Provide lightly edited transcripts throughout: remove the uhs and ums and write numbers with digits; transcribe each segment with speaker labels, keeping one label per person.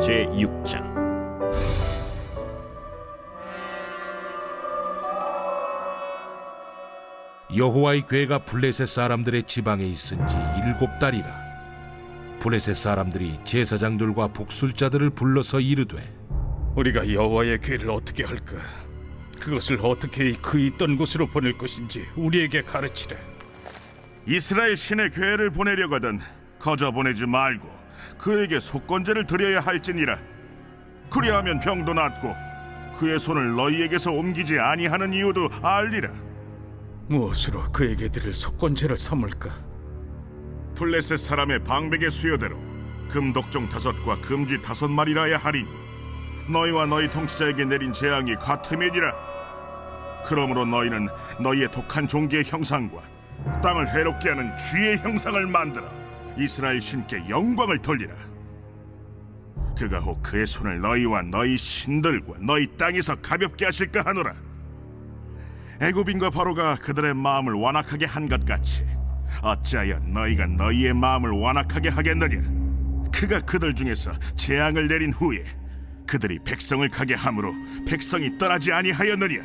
Speaker 1: 제6장.
Speaker 2: 여호와의 궤가 블레셋 사람들의 지방에 있은 지 7달이라. 블레셋 사람들이 제사장들과 복술자들을 불러서 이르되,
Speaker 3: 우리가 여호와의 궤를 어떻게 할까? 그것을 어떻게 그 있던 곳으로 보낼 것인지 우리에게 가르치라.
Speaker 4: 이스라엘 신의 궤를 보내려거든 거저 보내지 말고 그에게 속건제를 드려야 할지니라. 그리하면 병도 낫고 그의 손을 너희에게서 옮기지 아니하는 이유도 알리라.
Speaker 3: 무엇으로 그에게 드릴 속건제를 삼을까?
Speaker 4: 블레셋 사람의 방백의 수요대로 금독종 5과 금쥐 5마리라야 하리니 너희와 너희 통치자에게 내린 재앙이 같음이니라. 그러므로 너희는 너희의 독한 종기의 형상과 땅을 해롭게 하는 쥐의 형상을 만들어 이스라엘 신께 영광을 돌리라. 그가 혹 그의 손을 너희와 너희 신들과 너희 땅에서 가볍게 하실까 하노라. 애굽인과 바로가 그들의 마음을 완악하게 한 것 같이 어찌하여 너희가 너희의 마음을 완악하게 하겠느냐. 그가 그들 중에서 재앙을 내린 후에 그들이 백성을 가게 함으로 백성이 떠나지 아니하였느냐.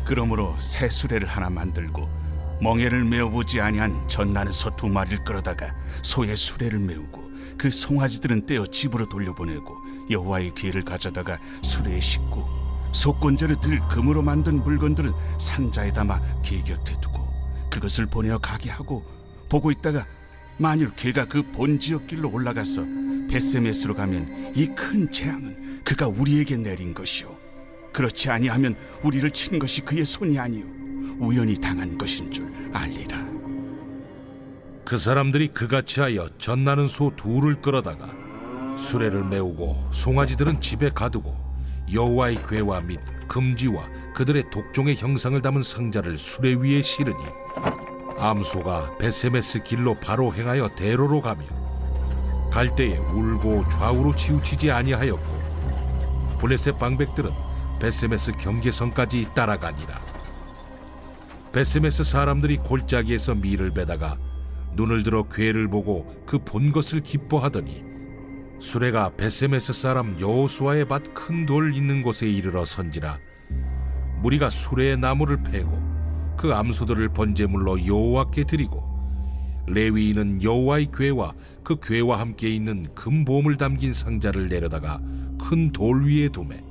Speaker 5: 그러므로 새 수레를 하나 만들고 멍에를 메어보지 아니한 젖나는 소 2마리를 끌어다가 소의 수레를 메우고 그 송아지들은 떼어 집으로 돌려보내고 여호와의 궤를 가져다가 수레에 싣고 속건제를 들 금으로 만든 물건들은 상자에 담아 궤 곁에 두고 그것을 보내어 가게 하고 보고 있다가 만일 궤가 그 본 지역길로 올라가서 벳세메스로 가면 이 큰 재앙은 그가 우리에게 내린 것이요 그렇지 아니하면 우리를 친 것이 그의 손이 아니요 우연히 당한 것인 줄 알리라.
Speaker 2: 그 사람들이 그같이 하여 젖나는 소 2를 끌어다가 수레를 메우고 송아지들은 집에 가두고 여호와의 궤와 및 금지와 그들의 독종의 형상을 담은 상자를 수레 위에 실으니 암소가 벳세메스 길로 바로 행하여 대로로 가며 갈 때에 울고 좌우로 치우치지 아니하였고 블레셋 방백들은 벳세메스 경계선까지 따라가니라. 벳세메스 사람들이 골짜기에서 밀을 베다가 눈을 들어 궤를 보고 그 본 것을 기뻐하더니 수레가 벳세메스 사람 여호수아의 밭 큰 돌 있는 곳에 이르러 선지라. 무리가 수레의 나무를 패고 그 암소들을 번제물로 여호와께 드리고 레위인은 여호와의 궤와 그 궤와 함께 있는 금보물 담긴 상자를 내려다가 큰 돌 위에 두매.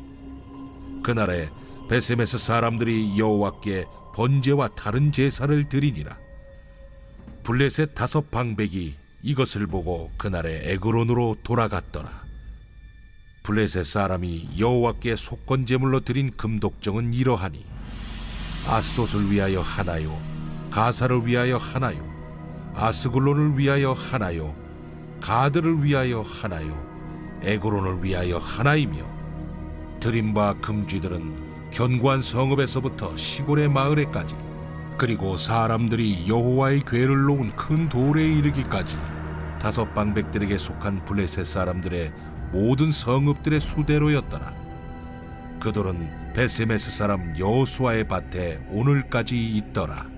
Speaker 2: 그날에 벳세메스 사람들이 여호와께 번제와 다른 제사를 드리니라. 블레셋 5 방백이 이것을 보고 그날에 에그론으로 돌아갔더라. 블레셋 사람이 여호와께 속건제물로 드린 금독정은 이러하니 아스돗을 위하여 하나요, 가사를 위하여 하나요, 아스글론을 위하여 하나요, 가드를 위하여 하나요, 에그론을 위하여 하나이며 드린 바 금쥐들은 견고한 성읍에서부터 시골의 마을에까지 그리고 사람들이 여호와의 궤를 놓은 큰 돌에 이르기까지 5 방백들에게 속한 블레셋 사람들의 모든 성읍들의 수대로였더라. 그 돌은 벳세메스 사람 여호수아의 밭에 오늘까지 있더라.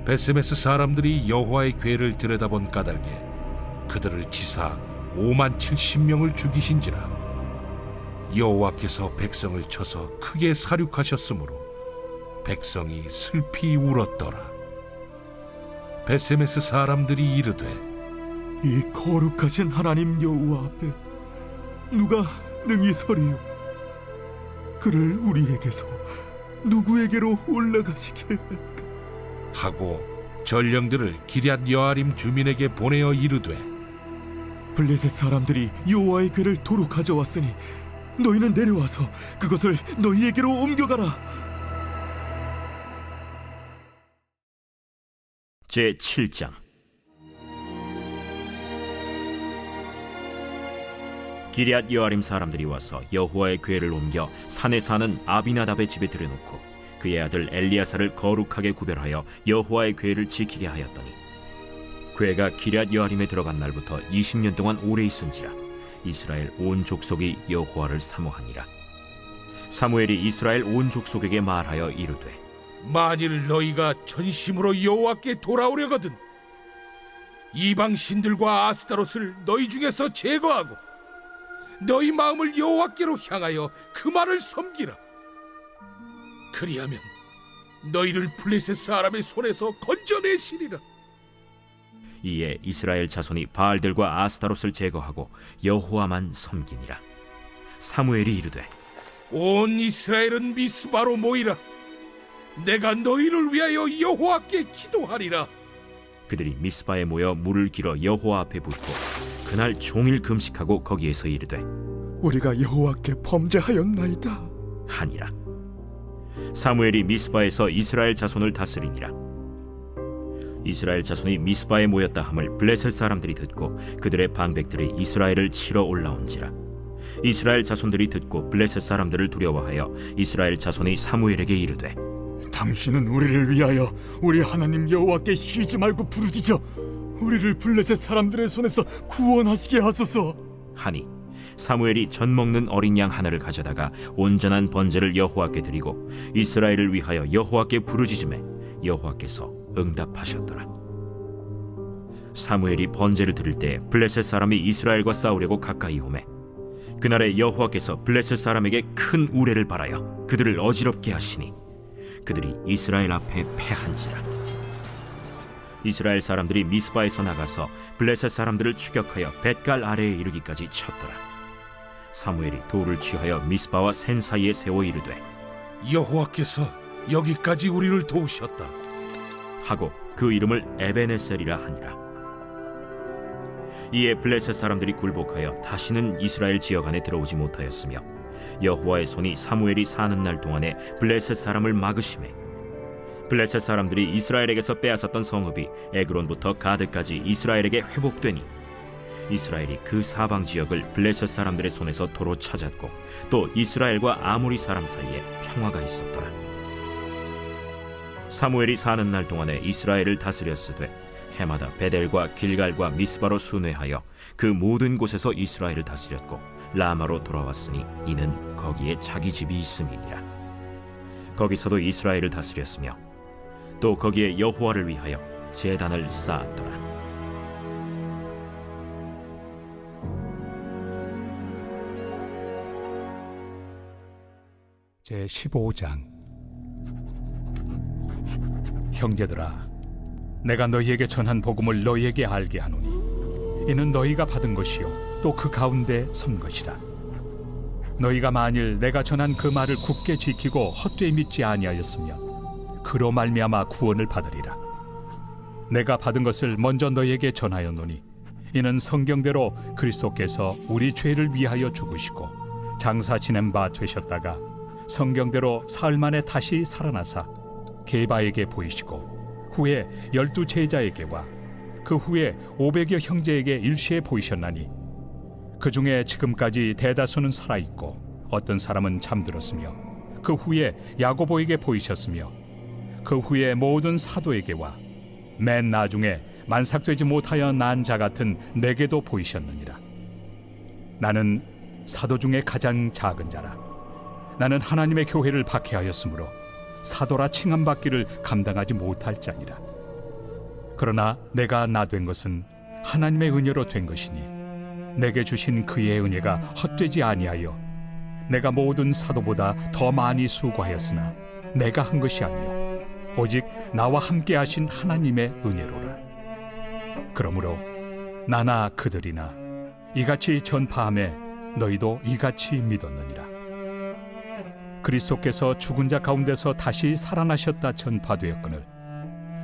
Speaker 2: 벳세메스 사람들이 여호와의 궤를 들여다본 까닭에 그들을 치사 570명을 죽이신지라. 여호와께서 백성을 쳐서 크게 사륙하셨으므로 백성이 슬피 울었더라. 벳세메스 사람들이 이르되,
Speaker 6: 이 거룩하신 하나님 여호와 앞에 누가 능히 서리요? 그를 우리에게서 누구에게로 올라가시게 할까?
Speaker 2: 하고 전령들을 기럇 여아림 주민에게 보내어 이르되,
Speaker 6: 블레셋 사람들이 여호와의 궤를 도로 가져왔으니 너희는 내려와서 그것을 너희에게로 옮겨가라.
Speaker 1: 제7장. 기럇 여아림 사람들이 와서 여호와의 궤를 옮겨 산에 사는 아비나답의 집에 들여놓고 그의 아들 엘리야사를 거룩하게 구별하여 여호와의 궤를 지키게 하였더니 궤가 기럇 여아림에 들어간 날부터 20년 동안 오래 있은지라. 이스라엘 온 족속이 여호와를 사모하니라. 사무엘이 이스라엘 온 족속에게 말하여 이르되,
Speaker 2: 만일 너희가 전심으로 여호와께 돌아오려거든 이방 신들과 아스타롯을 너희 중에서 제거하고 너희 마음을 여호와께로 향하여 그만을 섬기라. 그리하면 너희를 블레셋 사람의 손에서 건져내시리라.
Speaker 1: 이에 이스라엘 자손이 바알들과 아스타롯을 제거하고 여호와만 섬기니라. 사무엘이 이르되
Speaker 2: 온 이스라엘은 미스바로 모이라. 내가 너희를 위하여 여호와께 기도하리라.
Speaker 1: 그들이 미스바에 모여 물을 길어 여호와 앞에 붓고 그날 종일 금식하고 거기에서 이르되
Speaker 6: 우리가 여호와께 범죄하였나이다
Speaker 1: 하니라. 사무엘이 미스바에서 이스라엘 자손을 다스리니라. 이스라엘 자손이 미스바에 모였다 함을 블레셋 사람들이 듣고 그들의 방백들이 이스라엘을 치러 올라온지라. 이스라엘 자손들이 듣고 블레셋 사람들을 두려워하여 이스라엘 자손이 사무엘에게 이르되
Speaker 6: 당신은 우리를 위하여 우리 하나님 여호와께 쉬지 말고 부르짖어 우리를 블레셋 사람들의 손에서 구원하시게 하소서
Speaker 1: 하니 사무엘이 젖 먹는 어린 양 하나를 가져다가 온전한 번제를 여호와께 드리고 이스라엘을 위하여 여호와께 부르짖음에 여호와께서 응답하셨더라. 사무엘이 번제를 드릴 때 블레셋 사람이 이스라엘과 싸우려고 가까이 오매 그날에 여호와께서 블레셋 사람에게 큰 우레를 발하여 그들을 어지럽게 하시니 그들이 이스라엘 앞에 패한지라. 이스라엘 사람들이 미스바에서 나가서 블레셋 사람들을 추격하여 벳갈 아래에 이르기까지 쳤더라. 사무엘이 돌을 취하여 미스바와 센 사이에 세워 이르되
Speaker 2: 여호와께서 여기까지 우리를 도우셨다
Speaker 1: 하고 그 이름을 에베네셀이라 하니라. 이에 블레셋 사람들이 굴복하여 다시는 이스라엘 지역 안에 들어오지 못하였으며 여호와의 손이 사무엘이 사는 날 동안에 블레셋 사람을 막으심에 블레셋 사람들이 이스라엘에게서 빼앗았던 성읍이 에그론부터 가드까지 이스라엘에게 회복되니 이스라엘이 그 사방 지역을 블레셋 사람들의 손에서 도로 찾았고 또 이스라엘과 아모리 사람 사이에 평화가 있었더라. 사무엘이 사는 날 동안에 이스라엘을 다스렸으되 해마다 베델과 길갈과 미스바로 순회하여 그 모든 곳에서 이스라엘을 다스렸고 라마로 돌아왔으니 이는 거기에 자기 집이 있음이니라. 거기서도 이스라엘을 다스렸으며 또 거기에 여호와를 위하여 제단을 쌓았더라.
Speaker 3: 제15장. 형제들아, 내가 너희에게 전한 복음을 너희에게 알게 하노니 이는 너희가 받은 것이요 또 그 가운데 선 것이라. 너희가 만일 내가 전한 그 말을 굳게 지키고 헛되이 믿지 아니하였으면 그로 말미암아 구원을 받으리라. 내가 받은 것을 먼저 너희에게 전하였노니 이는 성경대로 그리스도께서 우리 죄를 위하여 죽으시고 장사 지낸 바 되셨다가 성경대로 사흘 만에 다시 살아나사 게바에게 보이시고 후에 12 제자에게와 그 후에 500여 형제에게 일시에 보이셨나니 그 중에 지금까지 대다수는 살아있고 어떤 사람은 잠들었으며 그 후에 야고보에게 보이셨으며 그 후에 모든 사도에게와 맨 나중에 만삭되지 못하여 난 자 같은 내게도 보이셨느니라. 나는 사도 중에 가장 작은 자라. 나는 하나님의 교회를 박해하였으므로 사도라 칭함받기를 감당하지 못할 자니라. 그러나 내가 나 된 것은 하나님의 은혜로 된 것이니 내게 주신 그의 은혜가 헛되지 아니하여 내가 모든 사도보다 더 많이 수고하였으나 내가 한 것이 아니요 오직 나와 함께 하신 하나님의 은혜로라. 그러므로 나나 그들이나 이같이 전파함에 너희도 이같이 믿었느니라. 그리스도께서 죽은 자 가운데서 다시 살아나셨다 전파되었거늘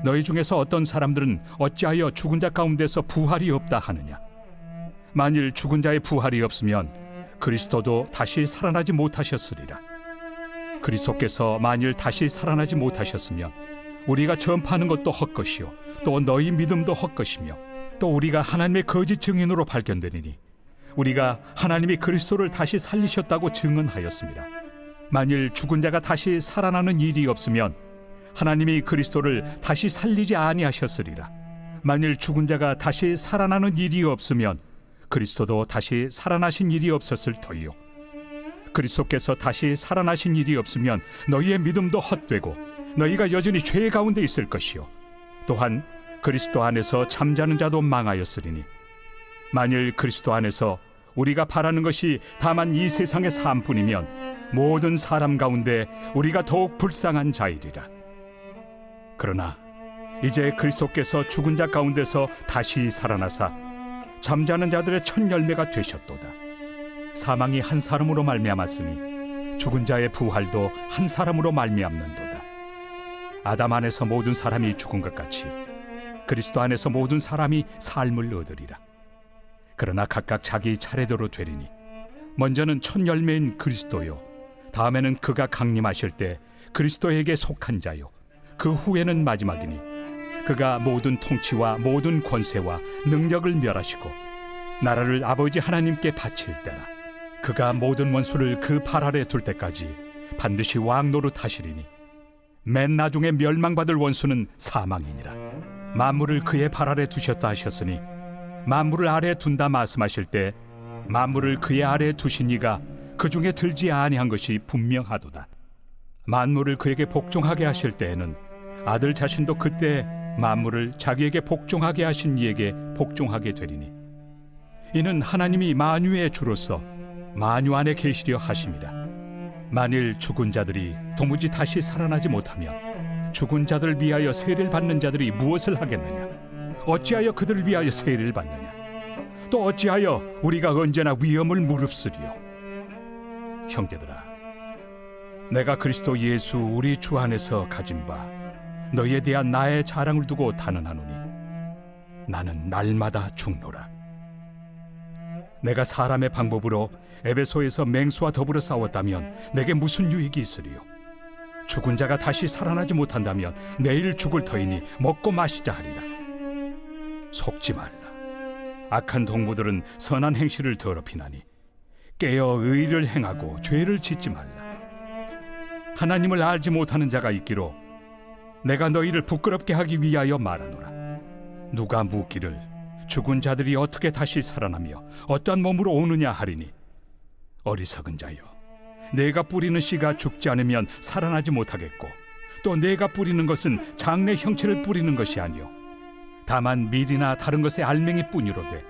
Speaker 3: 너희 중에서 어떤 사람들은 어찌하여 죽은 자 가운데서 부활이 없다 하느냐. 만일 죽은 자의 부활이 없으면 그리스도도 다시 살아나지 못하셨으리라. 그리스도께서 만일 다시 살아나지 못하셨으면 우리가 전파하는 것도 헛것이요 또 너희 믿음도 헛것이며 또 우리가 하나님의 거짓 증인으로 발견되리니 우리가 하나님이 그리스도를 다시 살리셨다고 증언하였습니다. 만일 죽은 자가 다시 살아나는 일이 없으면 하나님이 그리스도를 다시 살리지 아니하셨으리라. 만일 죽은 자가 다시 살아나는 일이 없으면 그리스도도 다시 살아나신 일이 없었을 터이요 그리스도께서 다시 살아나신 일이 없으면 너희의 믿음도 헛되고 너희가 여전히 죄 가운데 있을 것이요 또한 그리스도 안에서 잠자는 자도 망하였으리니 만일 그리스도 안에서 우리가 바라는 것이 다만 이 세상의 삶뿐이면 모든 사람 가운데 우리가 더욱 불쌍한 자이리라. 그러나 이제 그리스도께서 죽은 자 가운데서 다시 살아나사 잠자는 자들의 첫 열매가 되셨도다. 사망이 한 사람으로 말미암았으니 죽은 자의 부활도 한 사람으로 말미암는도다. 아담 안에서 모든 사람이 죽은 것 같이 그리스도 안에서 모든 사람이 삶을 얻으리라. 그러나 각각 자기 차례대로 되리니 먼저는 첫 열매인 그리스도요, 다음에는 그가 강림하실 때 그리스도에게 속한 자요, 그 후에는 마지막이니 그가 모든 통치와 모든 권세와 능력을 멸하시고 나라를 아버지 하나님께 바칠 때라. 그가 모든 원수를 그 발 아래 둘 때까지 반드시 왕 노릇하시리니 맨 나중에 멸망받을 원수는 사망이니라. 만물을 그의 발 아래 두셨다 하셨으니 만물을 아래에 둔다 말씀하실 때 만물을 그의 아래에 두신 이가 그 중에 들지 아니한 것이 분명하도다. 만물을 그에게 복종하게 하실 때에는 아들 자신도 그때 만물을 자기에게 복종하게 하신 이에게 복종하게 되리니 이는 하나님이 만유의 주로서 만유 안에 계시려 하심이라. 만일 죽은 자들이 도무지 다시 살아나지 못하면 죽은 자들을 위하여 세례를 받는 자들이 무엇을 하겠느냐? 어찌하여 그들을 위하여 세례를 받느냐? 또 어찌하여 우리가 언제나 위험을 무릅쓰리요? 형제들아, 내가 그리스도 예수 우리 주 안에서 가진 바 너희에 대한 나의 자랑을 두고 단언하노니 나는 날마다 죽노라. 내가 사람의 방법으로 에베소에서 맹수와 더불어 싸웠다면 내게 무슨 유익이 있으리요? 죽은 자가 다시 살아나지 못한다면 내일 죽을 터이니 먹고 마시자 하리라. 속지 말라. 악한 동무들은 선한 행실을 더럽히나니 깨어 의를 행하고 죄를 짓지 말라. 하나님을 알지 못하는 자가 있기로 내가 너희를 부끄럽게 하기 위하여 말하노라. 누가 묻기를 죽은 자들이 어떻게 다시 살아나며 어떠한 몸으로 오느냐 하리니 어리석은 자여, 내가 뿌리는 씨가 죽지 않으면 살아나지 못하겠고 또 내가 뿌리는 것은 장래 형체를 뿌리는 것이 아니요 다만 밀이나 다른 것의 알맹이 뿐이로되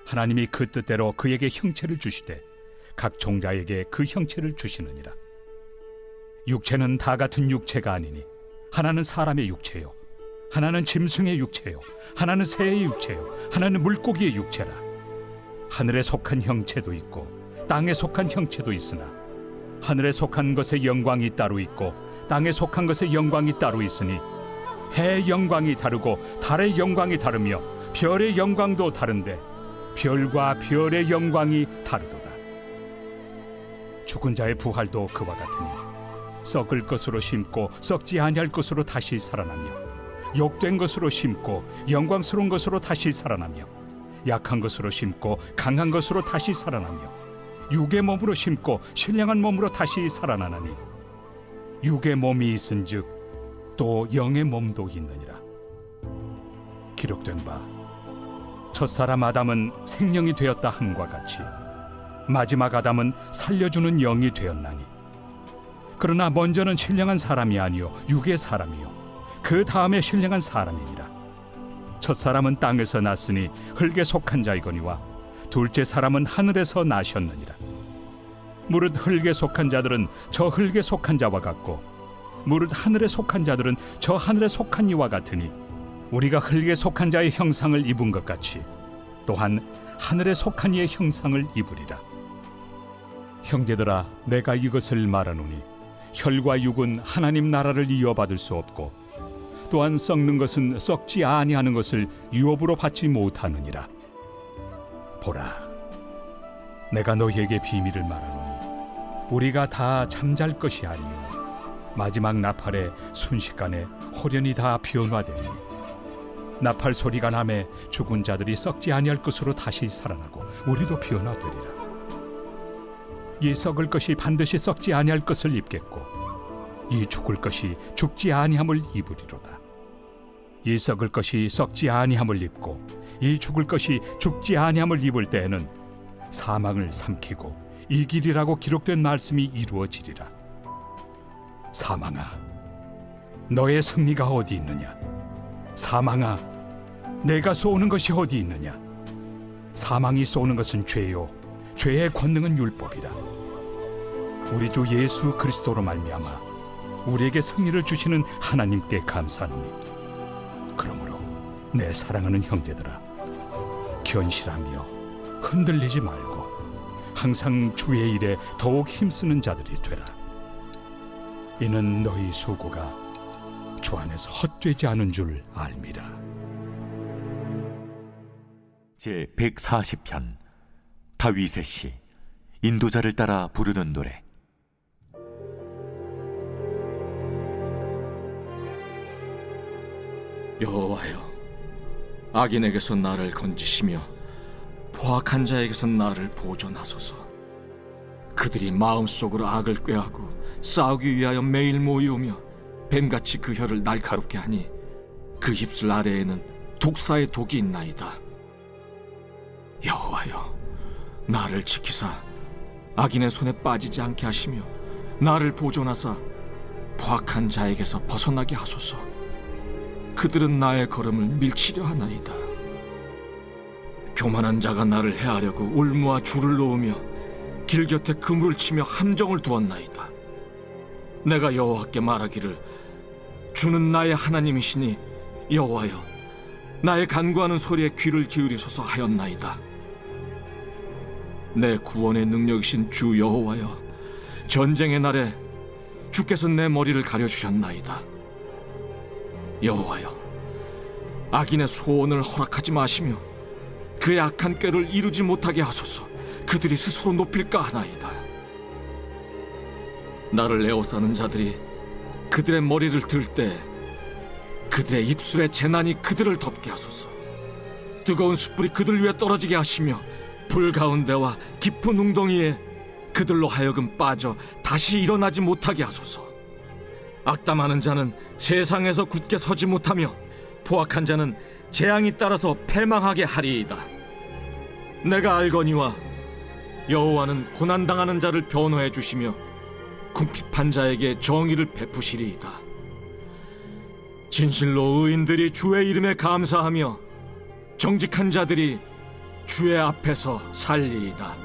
Speaker 3: 하나님이 그 뜻대로 그에게 형체를 주시되 각 종자에게 그 형체를 주시느니라. 육체는 다 같은 육체가 아니니 하나는 사람의 육체요, 하나는 짐승의 육체요, 하나는 새의 육체요, 하나는 물고기의 육체라. 하늘에 속한 형체도 있고 땅에 속한 형체도 있으나 하늘에 속한 것의 영광이 따로 있고 땅에 속한 것의 영광이 따로 있으니 해의 영광이 다르고 달의 영광이 다르며 별의 영광도 다른데 별과 별의 영광이 다르도다. 죽은 자의 부활도 그와 같으니 썩을 것으로 심고 썩지 아니할 것으로 다시 살아나며 욕된 것으로 심고 영광스러운 것으로 다시 살아나며 약한 것으로 심고 강한 것으로 다시 살아나며 육의 몸으로 심고 신령한 몸으로 다시 살아나나니 육의 몸이 있은즉 또 영의 몸도 있느니라. 기록된 바 첫사람 아담은 생명이 되었다 함과 같이 마지막 아담은 살려주는 영이 되었나니 그러나 먼저는 신령한 사람이 아니요 육의 사람이요 그 다음에 신령한 사람이니라. 첫사람은 땅에서 났으니 흙에 속한 자이거니와 둘째 사람은 하늘에서 나셨느니라. 무릇 흙에 속한 자들은 저 흙에 속한 자와 같고 무릇 하늘에 속한 자들은 저 하늘에 속한 이와 같으니 우리가 흙에 속한 자의 형상을 입은 것 같이 또한 하늘에 속한 이의 형상을 입으리라. 형제들아, 내가 이것을 말하노니 혈과 육은 하나님 나라를 이어받을 수 없고 또한 썩는 것은 썩지 아니하는 것을 유업으로 받지 못하느니라. 보라, 내가 너희에게 비밀을 말하노니 우리가 다 잠잘 것이 아니요 마지막 나팔에 순식간에 호련히 다 변화되리니 나팔 소리가 나매 죽은 자들이 썩지 아니할 것으로 다시 살아나고 우리도 변화되리라. 이 썩을 것이 반드시 썩지 아니할 것을 입겠고 이 죽을 것이 죽지 아니함을 입으리로다. 이 썩을 것이 썩지 아니함을 입고 이 죽을 것이 죽지 아니함을 입을 때에는 사망을 삼키고 이기리라고 기록된 말씀이 이루어지리라. 사망아, 너의 승리가 어디 있느냐? 사망아, 내가 쏘는 것이 어디 있느냐? 사망이 쏘는 것은 죄요, 죄의 권능은 율법이라. 우리 주 예수 그리스도로 말미암아 우리에게 승리를 주시는 하나님께 감사하노니, 그러므로 내 사랑하는 형제들아, 견실하며 흔들리지 말고 항상 주의 일에 더욱 힘쓰는 자들이 되라. 이는 너희 수고가 주 안에서 헛되지 않은 줄 알미라.
Speaker 7: 제 140편 다윗의 시. 인도자를 따라 부르는 노래.
Speaker 8: 여호와여, 악인에게서 나를 건지시며 포악한 자에게서 나를 보존하소서. 그들이 마음속으로 악을 꾀하고 싸우기 위하여 매일 모이오며 뱀같이 그 혀를 날카롭게 하니 그 입술 아래에는 독사의 독이 있나이다. 여호와여, 나를 지키사 악인의 손에 빠지지 않게 하시며 나를 보존하사 포악한 자에게서 벗어나게 하소서. 그들은 나의 걸음을 밀치려 하나이다. 교만한 자가 나를 해하려고 올무와 줄을 놓으며 길 곁에 그물을 치며 함정을 두었나이다. 내가 여호와께 말하기를, 주는 나의 하나님이시니 여호와여, 나의 간구하는 소리에 귀를 기울이소서 하였나이다. 내 구원의 능력이신 주 여호와여, 전쟁의 날에 주께서 내 머리를 가려주셨나이다. 여호와여, 악인의 소원을 허락하지 마시며 그의 악한 꾀를 이루지 못하게 하소서. 그들이 스스로 높일까 하나이다. 나를 에워싸는 자들이 그들의 머리를 들 때 그들의 입술의 재난이 그들을 덮게 하소서. 뜨거운 숯불이 그들 위에 떨어지게 하시며 불 가운데와 깊은 웅덩이에 그들로 하여금 빠져 다시 일어나지 못하게 하소서. 악담하는 자는 세상에서 굳게 서지 못하며 포악한 자는 재앙이 따라서 패망하게 하리이다. 내가 알거니와 여호와는 고난당하는 자를 변호해 주시며 궁핍한 자에게 정의를 베푸시리이다. 진실로 의인들이 주의 이름에 감사하며 정직한 자들이 주의 앞에서 살리이다.